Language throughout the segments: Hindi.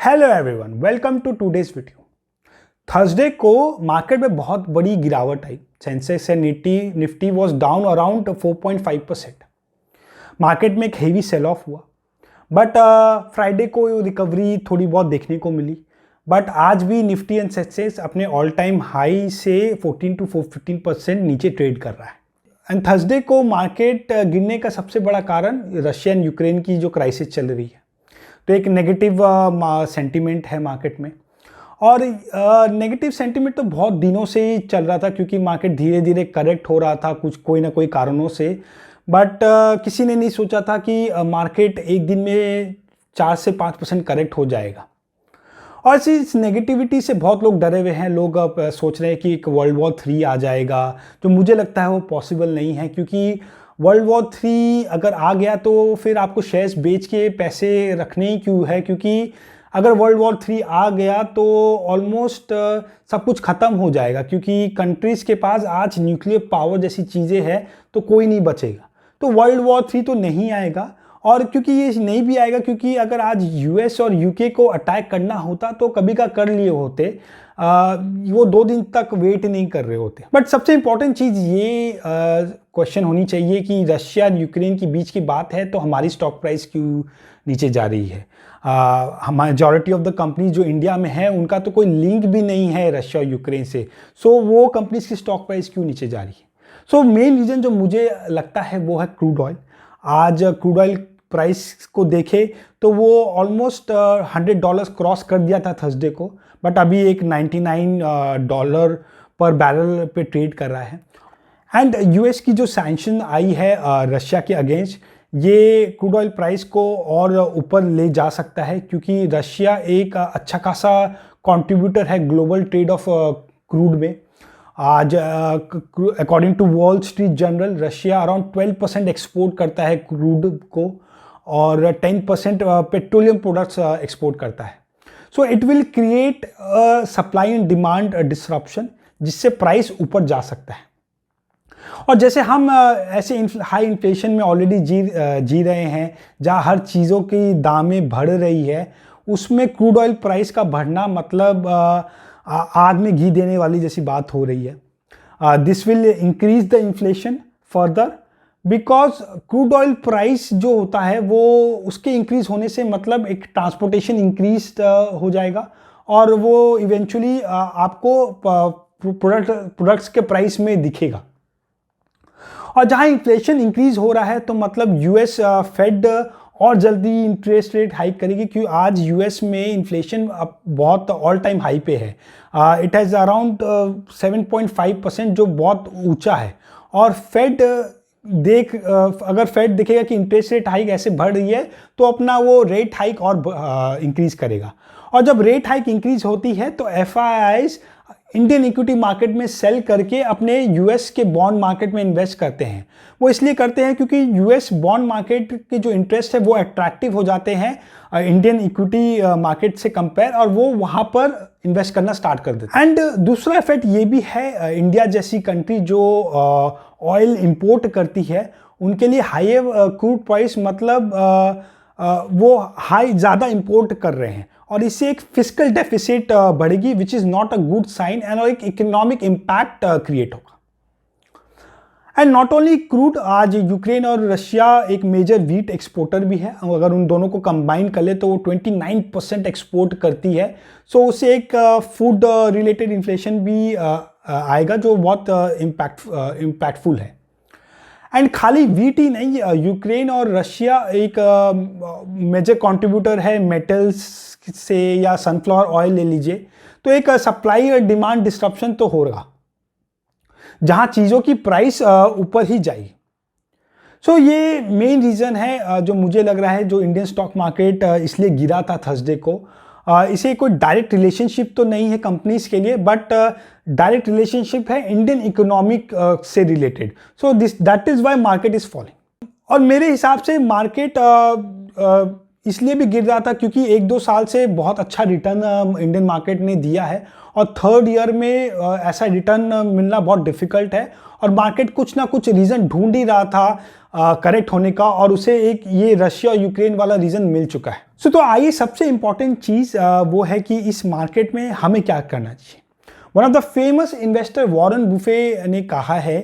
Hello everyone, welcome to today's video. Thursday को मार्केट में बहुत बड़ी गिरावट आई। Sensex and Nifty was down around 4.5%। Market में एक हेवी सेल ऑफ हुआ, बट फ्राइडे को रिकवरी थोड़ी बहुत देखने को मिली। बट आज भी निफ्टी एंड सेंसेक्स अपने ऑल टाइम हाई से 14 to 15% नीचे ट्रेड कर रहा है। एंड थर्सडे को मार्केट गिरने का सबसे बड़ा कारण रशिया एंड यूक्रेन की जो क्राइसिस चल रही है, तो एक नेगेटिव सेंटीमेंट है मार्केट में। और नेगेटिव सेंटीमेंट तो बहुत दिनों से ही चल रहा था, क्योंकि मार्केट धीरे धीरे करेक्ट हो रहा था कुछ कोई ना कोई कारणों से। बट किसी ने नहीं सोचा था कि मार्केट एक दिन में 4 से 5% करेक्ट हो जाएगा। और इस नेगेटिविटी से बहुत लोग डरे हुए हैं। लोग सोच रहे हैं कि एक वर्ल्ड वॉर 3 आ जाएगा, जो मुझे लगता है वो पॉसिबल नहीं है। क्योंकि वर्ल्ड वॉर 3 अगर आ गया तो फिर आपको शेयर्स बेच के पैसे रखने ही क्यों है, क्योंकि अगर वर्ल्ड वॉर 3 आ गया तो ऑलमोस्ट सब कुछ ख़त्म हो जाएगा। क्योंकि कंट्रीज़ के पास आज न्यूक्लियर पावर जैसी चीज़ें हैं तो कोई नहीं बचेगा। तो वर्ल्ड वॉर 3 तो नहीं आएगा। और क्योंकि ये नहीं भी आएगा, क्योंकि अगर आज यूएस और यूके को अटैक करना होता तो कभी का कर लिए होते। वो 2 दिन तक वेट नहीं कर रहे होते। बट सबसे इंपॉर्टेंट चीज़ ये क्वेश्चन होनी चाहिए कि रशिया और यूक्रेन के बीच की बात है तो हमारी स्टॉक प्राइस क्यों नीचे जा रही है। मेजॉरिटी ऑफ द कंपनी जो इंडिया में है उनका तो कोई लिंक भी नहीं है रशिया और यूक्रेन से। सो वो कंपनीज की स्टॉक प्राइस क्यों नीचे जा रही है। सो मेन रीज़न जो मुझे लगता है वो है क्रूड ऑयल। आज क्रूड ऑयल प्राइस को देखे तो वो ऑलमोस्ट $100 क्रॉस कर दिया था थर्सडे को, बट अभी एक $99 पर बैरल पे ट्रेड कर रहा है। एंड यूएस की जो सैंक्शन आई है रशिया के अगेंस्ट, ये क्रूड ऑयल प्राइस को और ऊपर ले जा सकता है, क्योंकि रशिया एक अच्छा खासा कंट्रीब्यूटर है ग्लोबल ट्रेड ऑफ क्रूड में। आज according to Wall Street Journal Russia around 12% export करता है क्रूड को और 10% पेट्रोलियम प्रोडक्ट्स एक्सपोर्ट करता है। So it will create supply and demand disruption, जिससे प्राइस ऊपर जा सकता है। और जैसे हम ऐसे हाई इन्फ्लेशन में ऑलरेडी जी रहे हैं, जहाँ हर चीज़ों की दामें बढ़ रही है, उसमें क्रूड ऑयल प्राइस का बढ़ना मतलब आग में घी देने वाली जैसी बात हो रही है। This will increase the inflation further, because crude oil price जो होता है वो उसके इंक्रीज होने से मतलब एक ट्रांसपोर्टेशन इंक्रीज हो जाएगा और वो इवेंचुअली आपको प्रोडक्ट्स के प्राइस में दिखेगा। और जहाँ इन्फ्लेशन इंक्रीज हो रहा है तो मतलब यूएस फेड और जल्दी इंटरेस्ट रेट हाइक करेगी, क्योंकि आज यूएस में इन्फ्लेशन अब बहुत ऑल टाइम हाई पे है। इट हैज़ अराउंड 7.5%, जो बहुत ऊंचा है। और फेड अगर फेड देखेगा कि इंटरेस्ट रेट हाइक ऐसे बढ़ रही है तो अपना वो रेट हाइक और इंक्रीज करेगा। और जब रेट हाइक इंक्रीज होती है तो एफआईआईज इंडियन इक्विटी मार्केट में सेल करके अपने यूएस के बॉन्ड मार्केट में इन्वेस्ट करते हैं। वो इसलिए करते हैं क्योंकि यूएस बॉन्ड मार्केट के जो इंटरेस्ट है वो अट्रैक्टिव हो जाते हैं इंडियन इक्विटी मार्केट से कंपेयर, और वो वहाँ पर इन्वेस्ट करना स्टार्ट कर देते हैं। एंड दूसरा इफेक्ट ये भी है, इंडिया जैसी कंट्री जो ऑयल इंपोर्ट करती है उनके लिए हाई क्रूड प्राइस मतलब वो हाई ज़्यादा इंपोर्ट कर रहे हैं, और इससे एक फिस्कल डेफिसिट बढ़ेगी, which is not a good sign, and एक इकोनॉमिक इम्पैक्ट क्रिएट होगा। एंड नॉट ओनली क्रूड, आज यूक्रेन और रशिया एक मेजर वीट एक्सपोर्टर भी है। अगर उन दोनों को कंबाइन कर ले तो वो 29% एक्सपोर्ट करती है। सो उससे एक फूड रिलेटेड इन्फ्लेशन भी आएगा, जो बहुत इम्पैक्टफुल है। एंड खाली वीट ही नहीं, यूक्रेन और रशिया एक मेजर कंट्रीब्यूटर है मेटल्स से, या सनफ्लावर ऑयल ले लीजिए। तो एक सप्लाई और डिमांड डिस्ट्रप्शन तो होगा, जहां चीज़ों की प्राइस ऊपर ही जाएगी। सो ये मेन रीज़न है जो मुझे लग रहा है जो इंडियन स्टॉक मार्केट इसलिए गिरा था थर्सडे को। इसे कोई डायरेक्ट रिलेशनशिप तो नहीं है कंपनीज के लिए, बट डायरेक्ट रिलेशनशिप है इंडियन इकोनॉमिक से related. So that is why market is falling. और मेरे हिसाब से मार्केट इसलिए भी गिर रहा था क्योंकि 1-2 साल से बहुत अच्छा रिटर्न इंडियन मार्केट ने दिया है और थर्ड ईयर में ऐसा रिटर्न मिलना बहुत डिफिकल्ट है और मार्केट कुछ ना कुछ रीज़न ढूंढ ही रहा था करेक्ट होने का और उसे एक ये रशिया और यूक्रेन वाला रीज़न मिल चुका है। तो आइए सबसे इंपॉर्टेंट चीज़ वो है कि इस मार्केट में हमें क्या करना चाहिए। One of the famous investor Warren Buffett ने कहा है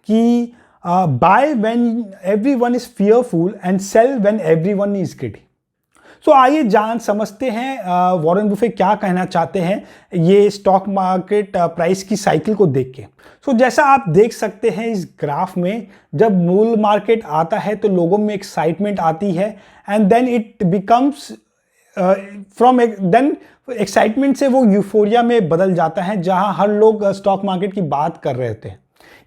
कि buy when everyone is fearful and sell when everyone is greedy. So आइए जान समझते हैं वॉरेन बुफे क्या कहना चाहते हैं ये स्टॉक मार्केट प्राइस की साइकिल को देख के। सो जैसा आप देख सकते हैं इस ग्राफ में, जब मूल मार्केट आता है तो लोगों में एक्साइटमेंट आती है and then it becomes from then excitement से वो यूफोरिया में बदल जाता है जहां हर लोग स्टॉक मार्केट की बात कर रहे होते हैं।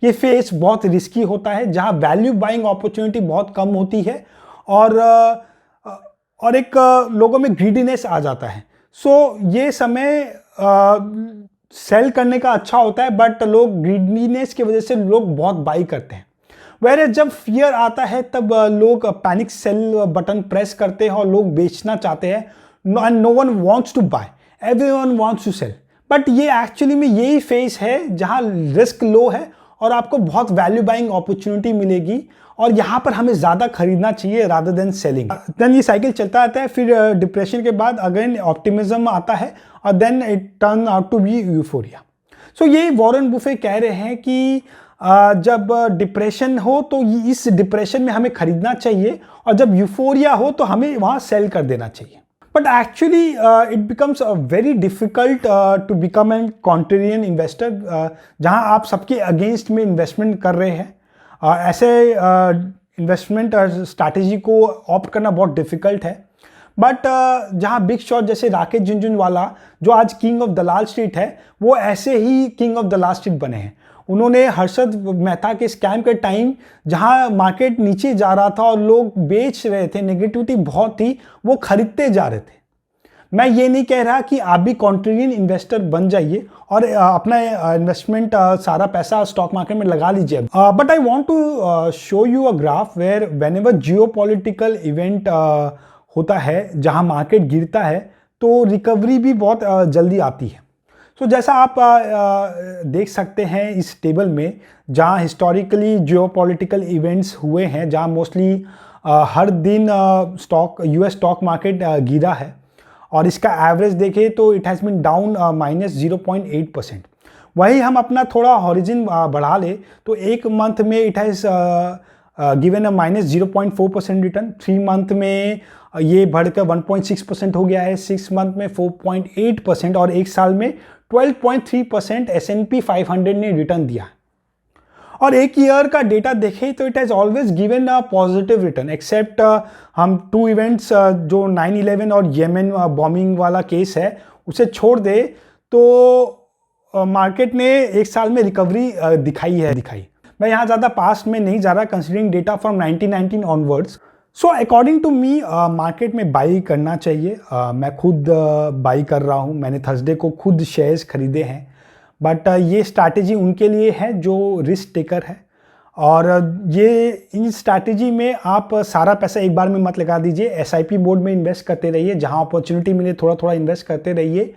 ये फेज बहुत रिस्की होता है जहां वैल्यू बाइंग अपॉर्चुनिटी बहुत कम होती है और एक लोगों में ग्रीडीनेस आ जाता है। सो ये समय सेल करने का अच्छा होता है बट लोग ग्रीडीनेस की वजह से लोग बहुत बाई करते हैं। वैसे जब फियर आता है तब लोग पैनिक सेल बटन प्रेस करते हैं और लोग बेचना चाहते हैं and no one wants to buy, everyone wants to sell. But ये एक्चुअली में यही फेज है जहां रिस्क लो है और आपको बहुत वैल्यू बाइंग अपॉर्चुनिटी मिलेगी और यहाँ पर हमें ज़्यादा खरीदना चाहिए रादर देन सेलिंग। देन ये साइकिल चलता रहता है, फिर डिप्रेशन के बाद अगेन ऑप्टिमिज्म आता है और then it turn out to be euphoria. So ये वॉरेन बुफे कह रहे हैं कि जब डिप्रेशन हो तो इस डिप्रेशन में हमें खरीदना चाहिए और जब यूफोरिया हो तो हमें वहाँ सेल कर देना चाहिए। But actually it becomes very difficult to become an contrarian investor जहाँ आप सबके अगेंस्ट में इन्वेस्टमेंट कर रहे हैं। ऐसे इन्वेस्टमेंट स्ट्रैटेजी को ऑप्ट करना बहुत डिफिकल्ट है। बट जहाँ बिग शॉट जैसे राकेश झुनझुनवाला जो आज किंग ऑफ दलाल स्ट्रीट है, वो ऐसे ही किंग ऑफ दलाल स्ट्रीट बने हैं। उन्होंने हर्षद मेहता के स्कैम के टाइम जहाँ मार्केट नीचे जा रहा था और लोग बेच रहे थे, नेगेटिविटी बहुत थी, वो खरीदते जा रहे थे। मैं ये नहीं कह रहा कि आप भी कॉन्ट्रेरियन इन्वेस्टर बन जाइए और अपना इन्वेस्टमेंट सारा पैसा स्टॉक मार्केट में लगा लीजिए। But I want to show you a graph where whenever geopolitical event होता है जहां मार्केट गिरता है तो रिकवरी भी बहुत जल्दी आती है। सो जैसा आप देख सकते हैं इस टेबल में, जहां हिस्टोरिकली जियोपॉलिटिकल इवेंट्स हुए हैं, जहां मोस्टली हर दिन यूएस स्टॉक मार्केट गिरा है और इसका एवरेज देखें तो इट हैज़ बीन डाउन -0.8%। वही हम अपना थोड़ा हॉरिजन बढ़ा ले तो एक मंथ में it has given a -0.4% return, 3 month में ये बढ़कर 1.6% हो गया है, 6 मंथ में 4.8% और एक साल में 12.3% S&P 500 ने रिटर्न दिया। और एक ईयर का डेटा देखें तो it has always given a positive return except हम 2 इवेंट्स जो 9/11 और येमेन बॉम्बिंग वाला केस है उसे छोड़ दे तो मार्केट ने एक साल में रिकवरी दिखाई। मैं यहाँ ज़्यादा पास्ट में नहीं जा रहा considering data from 1919 onwards. So according to me market में बाई करना चाहिए। मैं खुद बाई कर रहा हूँ, मैंने थर्सडे को खुद शेयर्स खरीदे हैं। बट ये स्ट्रैटेजी उनके लिए है जो रिस्क टेकर है और ये इन स्ट्रैटेजी में आप सारा पैसा एक बार में मत लगा दीजिए, SIP मोड में इन्वेस्ट करते रहिए, जहाँ अपॉर्चुनिटी मिले थोड़ा थोड़ा इन्वेस्ट करते रहिए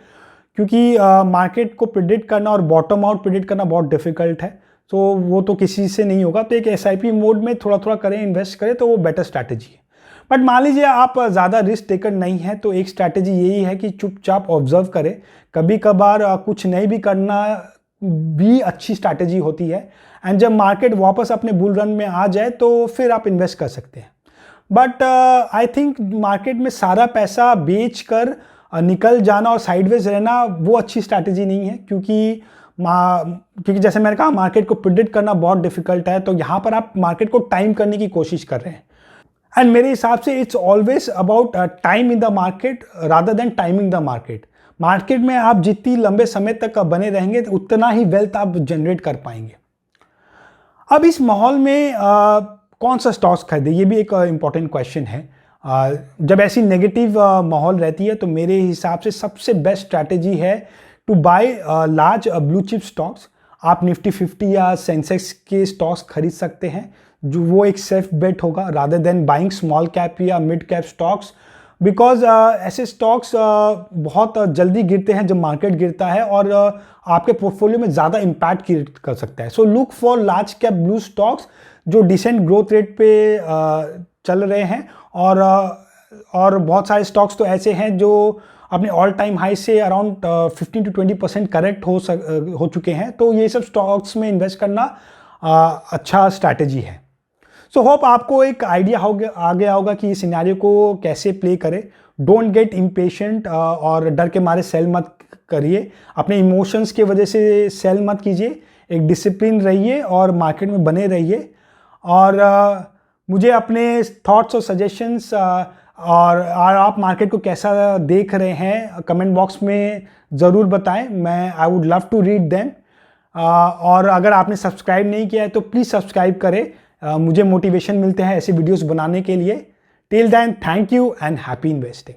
क्योंकि मार्केट को प्रिडिक्ट करना और बॉटम आउट प्रिडिक्ट करना बहुत डिफिकल्ट है। तो वो तो किसी से नहीं होगा, तो एक SIP मोड में थोड़ा थोड़ा करें, इन्वेस्ट करें तो वो बेटर स्ट्रैटेजी है। बट मान लीजिए आप ज़्यादा रिस्क टेकर नहीं है तो एक स्ट्रैटेजी यही है कि चुपचाप ऑब्जर्व करें, कभी कभार कुछ नहीं भी करना भी अच्छी स्ट्रैटेजी होती है एंड जब मार्केट वापस अपने बुल रन में आ जाए तो फिर आप इन्वेस्ट कर सकते हैं। बट आई थिंक मार्केट में सारा पैसा बेच कर निकल जाना और साइडवेज रहना वो अच्छी स्ट्रैटेजी नहीं है क्योंकि जैसे मैंने कहा मार्केट को प्रिडिक्ट करना बहुत डिफिकल्ट है। तो यहाँ पर आप मार्केट को टाइम करने की कोशिश कर रहे हैं एंड मेरे हिसाब से it's always about time in the market rather than timing the market. Market में आप जितनी लंबे समय तक बने रहेंगे उतना ही वेल्थ आप जनरेट कर पाएंगे। अब इस माहौल में कौन सा स्टॉक्स खरीदे, ये भी एक इंपॉर्टेंट क्वेश्चन है। जब ऐसी नेगेटिव माहौल रहती है तो मेरे हिसाब से सबसे बेस्ट स्ट्रैटेजी है to buy large blue chip stocks. आप निफ्टी 50 या सेंसेक्स के स्टॉक्स खरीद सकते हैं, जो वो एक सेफ बेट होगा rather than buying small cap या मिड कैप स्टॉक्स बिकॉज ऐसे स्टॉक्स बहुत जल्दी गिरते हैं जब मार्केट गिरता है, और आपके पोर्टफोलियो में ज़्यादा इम्पैक्ट क्रिएट कर सकता है. So look for large cap blue stocks जो डिसेंट ग्रोथ रेट पे चल रहे हैं, और बहुत सारे स्टॉक्स तो ऐसे हैं जो अपने ऑल टाइम हाई से अराउंड 15 to 20% करेक्ट हो चुके हैं. तो ये सब स्टॉक्स में इन्वेस्ट करना अच्छा स्ट्रैटेजी है. सो होप आपको एक आइडिया आ गया होगा कि इस सिनेरियो को कैसे प्ले करें. डोंट गेट इम्पेशेंट और डर के मारे सेल मत करिए. अपने इमोशंस की वजह से सेल मत कीजिए. एक डिसिप्लिन रहिए और मार्केट में बने रहिए. और मुझे अपने थॉट्स और सजेशंस और आप मार्केट को कैसा देख रहे हैं कमेंट बॉक्स में ज़रूर बताएं. I would love to read them. और अगर आपने सब्सक्राइब नहीं किया है तो प्लीज़ सब्सक्राइब करें. मुझे मोटिवेशन मिलते हैं ऐसे वीडियोस बनाने के लिए. Till then, thank you and happy investing.